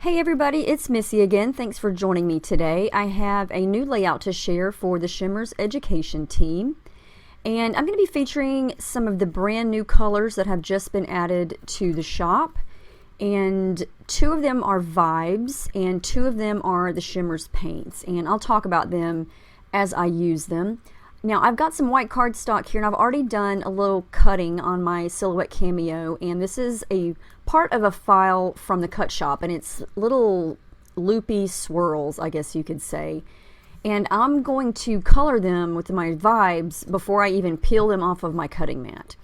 Hey everybody, it's Missy again. Thanks for joining me today. I have a new layout to share for the Shimmerz education team. And I'm going to be featuring some of the brand new colors that have just been added to the shop. And two of them are Vibez and two of them are the Shimmerz paints. And I'll talk about them as I use them. Now I've got some white cardstock here and I've already done a little cutting on my Silhouette Cameo, and this is a part of a file from the cut shop and it's little loopy swirls, I guess you could say. And I'm going to color them with my Vibez before I even peel them off of my cutting mat.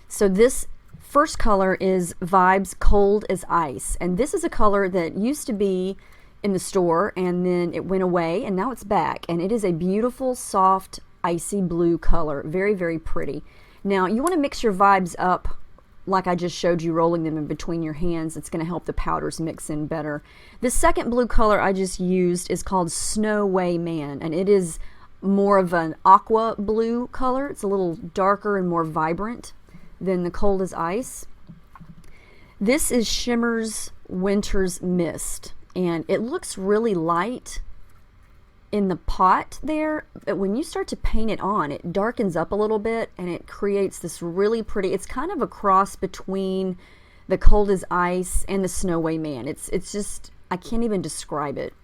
So this first color is Vibez Cold as Ice, and this is a color that used to be in the store and then it went away and now it's back, and it is a beautiful soft icy blue color. Very, very pretty. Now you want to mix your Vibez up like I just showed you, rolling them in between your hands. It's going to help the powders mix in better. The second blue color I just used is called Snow Way Man, and it is more of an aqua blue color. It's a little darker and more vibrant than the Cold as Ice. This is Shimmerz Winter's Mist, and it looks really light in the pot there, but when you start to paint it on, it darkens up a little bit and it creates this really pretty, it's kind of a cross between the Cold as Ice and the Snow Way Man. It's just, I can't even describe it.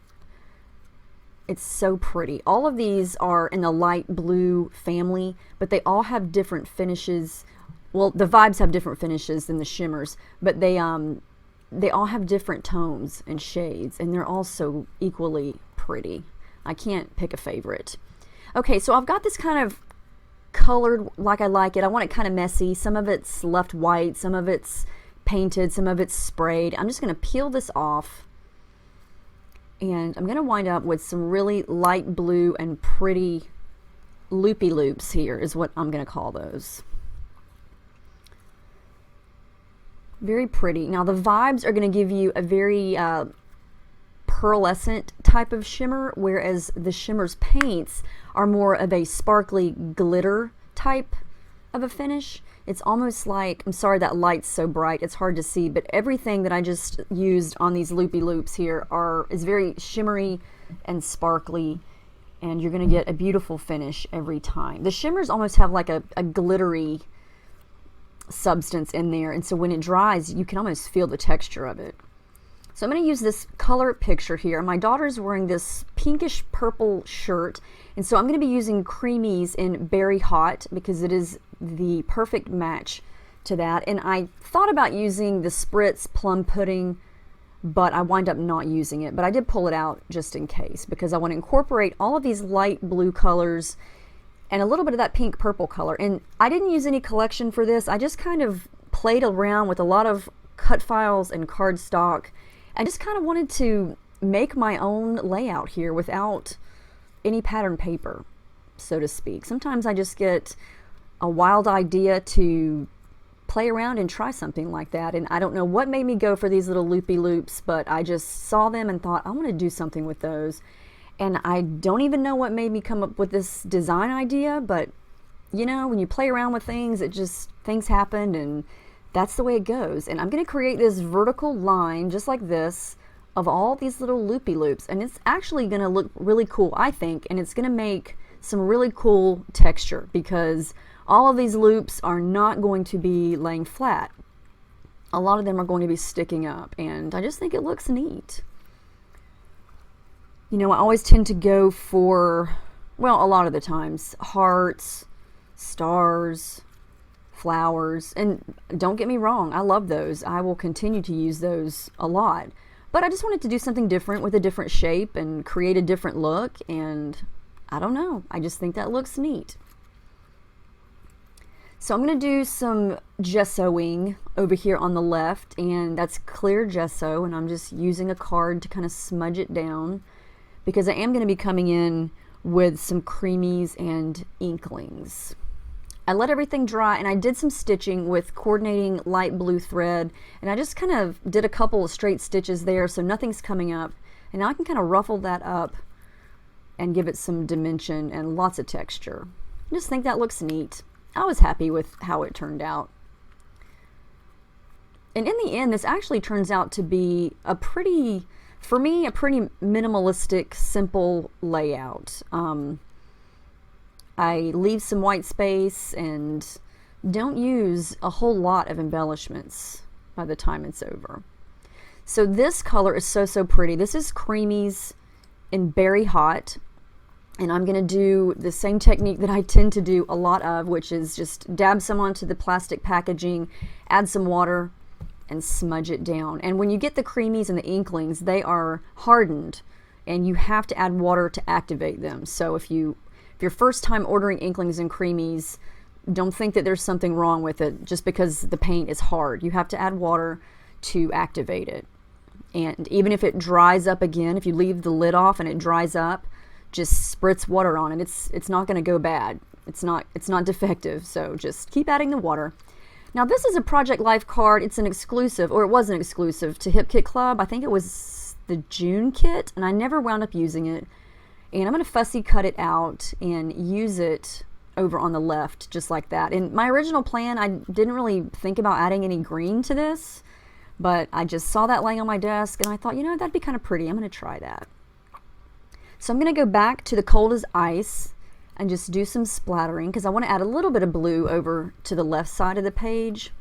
It's so pretty. All of these are in the light blue family, but they all have different finishes. Well, the Vibez have different finishes than the Shimmerz, but they all have different tones and shades, and they're all so equally pretty. I can't pick a favorite. Okay, so I've got this kind of colored like I like it. I want it kind of messy. Some of it's left white, some of it's painted, some of it's sprayed. I'm just going to peel this off, and I'm going to wind up with some really light blue and pretty loopy loops here is what I'm going to call those. Very pretty. Now the Vibez are going to give you a very pearlescent type of shimmer, whereas the Shimmerz paints are more of a sparkly glitter type of a finish. It's almost like, I'm sorry that light's so bright, it's hard to see, but everything that I just used on these loopy loops here is very shimmery and sparkly, and you're going to get a beautiful finish every time. The Shimmerz almost have like a glittery substance in there, and so when it dries you can almost feel the texture of it. So I'm going to use this color picture here. My daughter's wearing this pinkish purple shirt, and so I'm going to be using Creameez in Berry Hot because it is the perfect match to that. And I thought about using the Spritz Plum Pudding, but I wind up not using it. But I did pull it out just in case because I want to incorporate all of these light blue colors and a little bit of that pink purple color. And I didn't use any collection for this. I just kind of played around with a lot of cut files and cardstock. I just kind of wanted to make my own layout here without any pattern paper, so to speak. Sometimes I just get a wild idea to play around and try something like that, and I don't know what made me go for these little loopy loops, but I just saw them and thought I want to do something with those. And I don't even know what made me come up with this design idea, but you know, when you play around with things, things happen, and that's the way it goes. And I'm going to create this vertical line just like this of all these little loopy loops, and it's actually going to look really cool, I think, and it's going to make some really cool texture because all of these loops are not going to be laying flat. A lot of them are going to be sticking up, and I just think it looks neat. You know, I always tend to go for, well, a lot of the times, hearts, stars, flowers, and don't get me wrong, I love those. I will continue to use those a lot, but I just wanted to do something different with a different shape and create a different look, and I don't know, I just think that looks neat. So I'm going to do some gessoing over here on the left, and that's clear gesso, and I'm just using a card to kind of smudge it down because I am going to be coming in with some Creameez and Inklingz. I let everything dry, and I did some stitching with coordinating light blue thread, and I just kind of did a couple of straight stitches there so nothing's coming up, and now I can kind of ruffle that up and give it some dimension and lots of texture. I just think that looks neat. I was happy with how it turned out. And in the end, this actually turns out to be a pretty, for me, a pretty minimalistic, simple layout. I leave some white space and don't use a whole lot of embellishments by the time it's over. So this color is so pretty. This is Creameez in Berry Hot. And I'm going to do the same technique that I tend to do a lot of, which is just dab some onto the plastic packaging, add some water, and smudge it down. And when you get the Creameez and the Inklingz, they are hardened, and you have to add water to activate them. So if you're first time ordering Inklingz and Creameez, don't think that there's something wrong with it just because the paint is hard. You have to add water to activate it. And even if it dries up again, if you leave the lid off and it dries up, just spritz water on it. It's not going to go bad. It's not defective. So just keep adding the water. Now this is a Project Life card. It's an exclusive, or it was an exclusive to Hip Kit Club. I think it was the June kit, and I never wound up using it. And I'm going to fussy cut it out and use it over on the left just like that. In my original plan, I didn't really think about adding any green to this, but I just saw that laying on my desk and I thought, you know, that'd be kind of pretty. I'm going to try that. So I'm going to go back to the Cold as Ice and just do some splattering because I want to add a little bit of blue over to the left side of the page.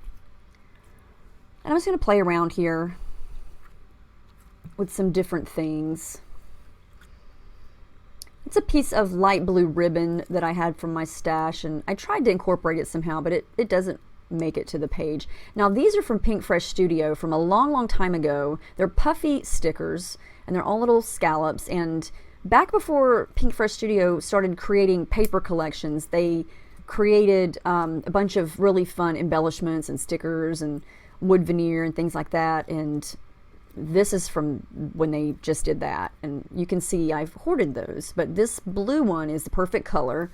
And I'm just going to play around here with some different things. It's a piece of light blue ribbon that I had from my stash, and I tried to incorporate it somehow, but it doesn't make it to the page. Now these are from Pink Fresh Studio from a long time ago. They're puffy stickers, and they're all little scallops, and back before Pink Fresh Studio started creating paper collections, they created a bunch of really fun embellishments and stickers and wood veneer and things like that. And this is from when they just did that. And you can see I've hoarded those. But this blue one is the perfect color.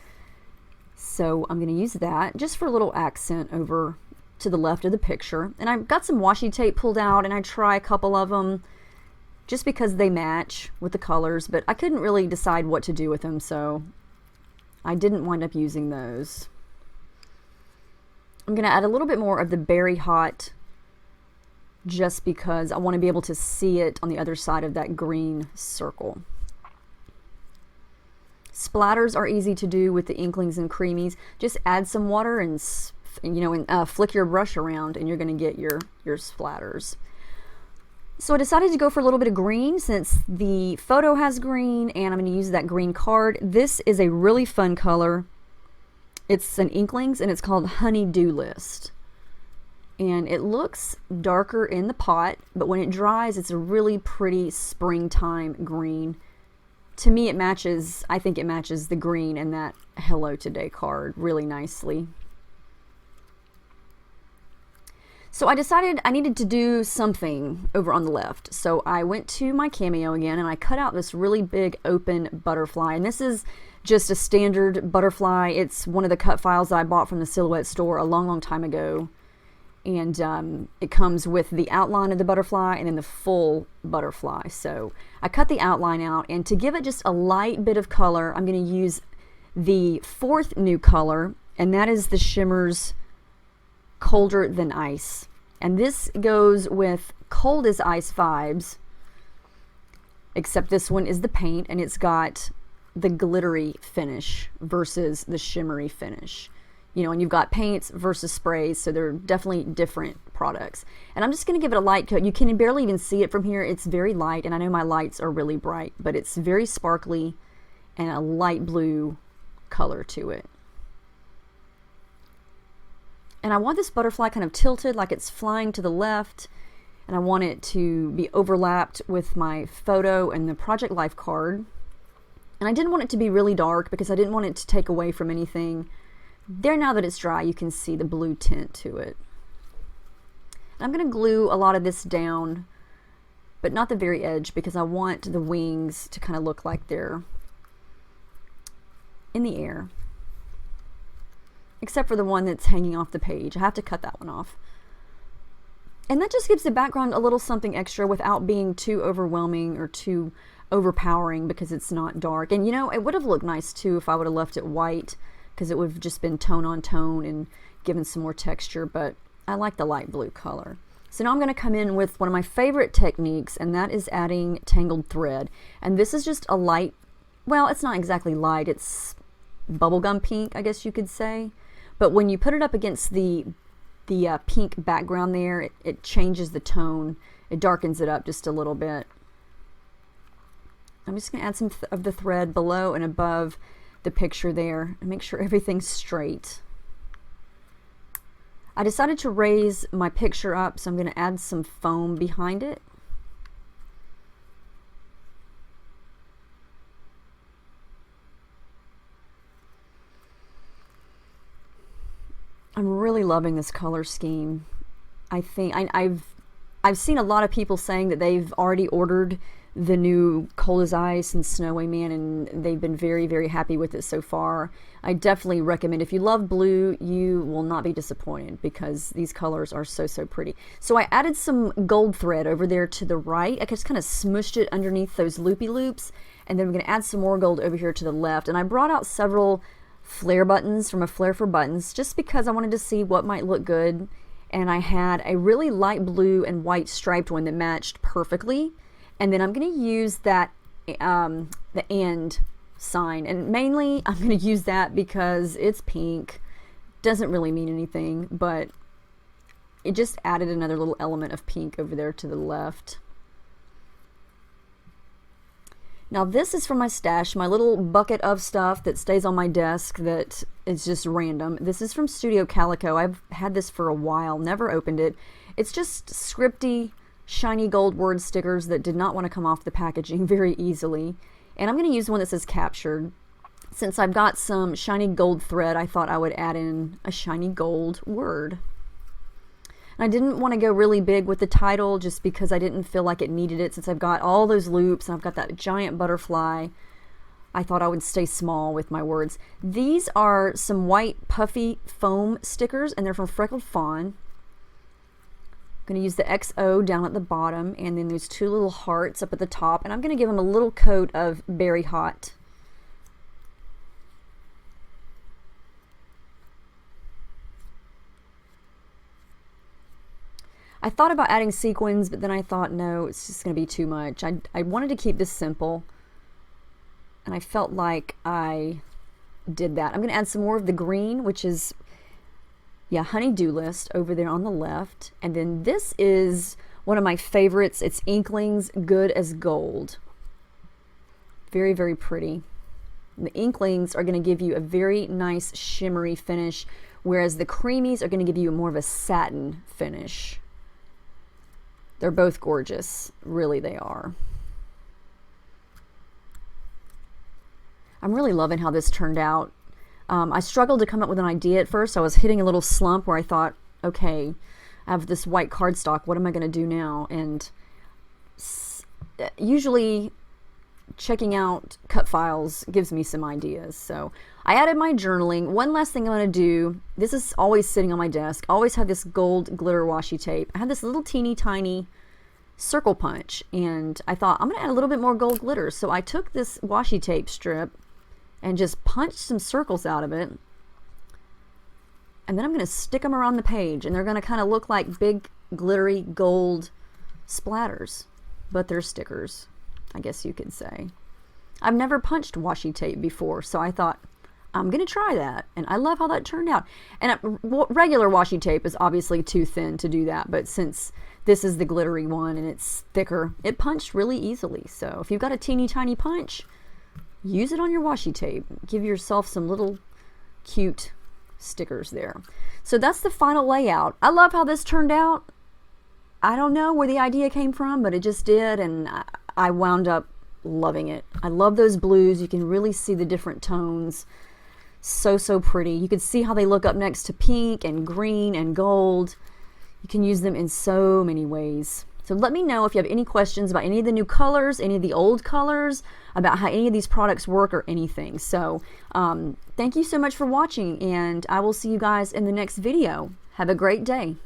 So I'm going to use that just for a little accent over to the left of the picture. And I've got some washi tape pulled out, and I try a couple of them just because they match with the colors, but I couldn't really decide what to do with them, so I didn't wind up using those. I'm going to add a little bit more of the Berry Hot just because I want to be able to see it on the other side of that green circle. Splatters are easy to do with the Inklingz and Creameez. Just add some water and flick your brush around, and you're going to get your splatters. So I decided to go for a little bit of green since the photo has green, and I'm going to use that green card. This is a really fun color. It's an Inklingz, and it's called Honey-Do List. And it looks darker in the pot, but when it dries, it's a really pretty springtime green. To me, it matches, I think it matches the green in that Hello Today card really nicely. So I decided I needed to do something over on the left. So I went to my Cameo again, and I cut out this really big open butterfly. And this is just a standard butterfly. It's one of the cut files that I bought from the Silhouette store a long time ago. And it comes with the outline of the butterfly and then the full butterfly. So I cut the outline out, and to give it just a light bit of color, I'm going to use the fourth new color, and that is the Shimmerz Colder Than Ice. And this goes with Cold as Ice vibes, except this one is the paint, and it's got the glittery finish versus the shimmery finish. You know, and you've got paints versus sprays, so they're definitely different products. And I'm just going to give it a light coat. You can barely even see it from here. It's very light, and I know my lights are really bright, but it's very sparkly and a light blue color to it. And I want this butterfly kind of tilted like it's flying to the left, and I want it to be overlapped with my photo and the Project Life card. And I didn't want it to be really dark because I didn't want it to take away from anything. There, now that it's dry, you can see the blue tint to it. I'm going to glue a lot of this down, but not the very edge, because I want the wings to kind of look like they're in the air. Except for the one that's hanging off the page. I have to cut that one off. And that just gives the background a little something extra without being too overwhelming or too overpowering because it's not dark. And you know, it would have looked nice too if I would have left it white, because it would have just been tone on tone and given some more texture, but I like the light blue color. So now I'm going to come in with one of my favorite techniques, and that is adding tangled thread. And this is just a light, well, it's not exactly light, it's bubblegum pink, I guess you could say. But when you put it up against the pink background there, it changes the tone. It darkens it up just a little bit. I'm just going to add some of the thread below and above the picture there and make sure everything's straight. I decided to raise my picture up, so I'm going to add some foam behind it. I'm really loving this color scheme. I think I've seen a lot of people saying that they've already ordered the new Cold as Ice and Snowy Man, and they've been very, very happy with it so far. I definitely recommend, if you love blue, you will not be disappointed because these colors are so, so pretty. So I added some gold thread over there to the right. I just kind of smushed it underneath those loopy loops, and then we're going to add some more gold over here to the left. And I brought out several flare buttons from a Flare for Buttons just because I wanted to see what might look good. And I had a really light blue and white striped one that matched perfectly. And then I'm going to use that, the and sign. And mainly I'm going to use that because it's pink. Doesn't really mean anything, but it just added another little element of pink over there to the left. Now this is from my stash, my little bucket of stuff that stays on my desk that is just random. This is from Studio Calico. I've had this for a while, never opened it. It's just scripty, shiny gold word stickers that did not want to come off the packaging very easily. And I'm going to use one that says captured. Since I've got some shiny gold thread, I thought I would add in a shiny gold word. And I didn't want to go really big with the title just because I didn't feel like it needed it. Since I've got all those loops and I've got that giant butterfly, I thought I would stay small with my words. These are some white puffy foam stickers, and they're from Freckled Fawn. I'm going to use the XO down at the bottom, and then there's two little hearts up at the top, and I'm going to give them a little coat of Berry Hot. I thought about adding sequins, but then I thought, no, it's just going to be too much. I wanted to keep this simple, and I felt like I did that. I'm going to add some more of the green, which is, yeah, Honey-Do List over there on the left. And then this is one of my favorites. It's Inklingz Good as Gold. Very, very pretty. And the Inklingz are going to give you a very nice shimmery finish, whereas the Creameez are going to give you more of a satin finish. They're both gorgeous. Really, they are. I'm really loving how this turned out. I struggled to come up with an idea at first. I was hitting a little slump where I thought, okay, I have this white cardstock. What am I going to do now? And usually checking out cut files gives me some ideas. So I added my journaling. One last thing I'm going to do, this is always sitting on my desk. I always have this gold glitter washi tape. I have this little teeny tiny circle punch, and I thought I'm going to add a little bit more gold glitter. So I took this washi tape strip and just punched some circles out of it. And then I'm going to stick them around the page, and they're going to kind of look like big glittery gold splatters, but they're stickers, I guess you could say. I've never punched washi tape before, so I thought I'm going to try that, and I love how that turned out. And regular washi tape is obviously too thin to do that, but since this is the glittery one and it's thicker, it punched really easily. So if you've got a teeny tiny punch, use it on your washi tape. Give yourself some little cute stickers there. So that's the final layout. I love how this turned out. I don't know where the idea came from, but it just did, and I wound up loving it. I love those blues. You can really see the different tones. So, so pretty. You can see how they look up next to pink and green and gold. You can use them in so many ways. So let me know if you have any questions about any of the new colors, any of the old colors, about how any of these products work or anything. So thank you so much for watching, and I will see you guys in the next video. Have a great day.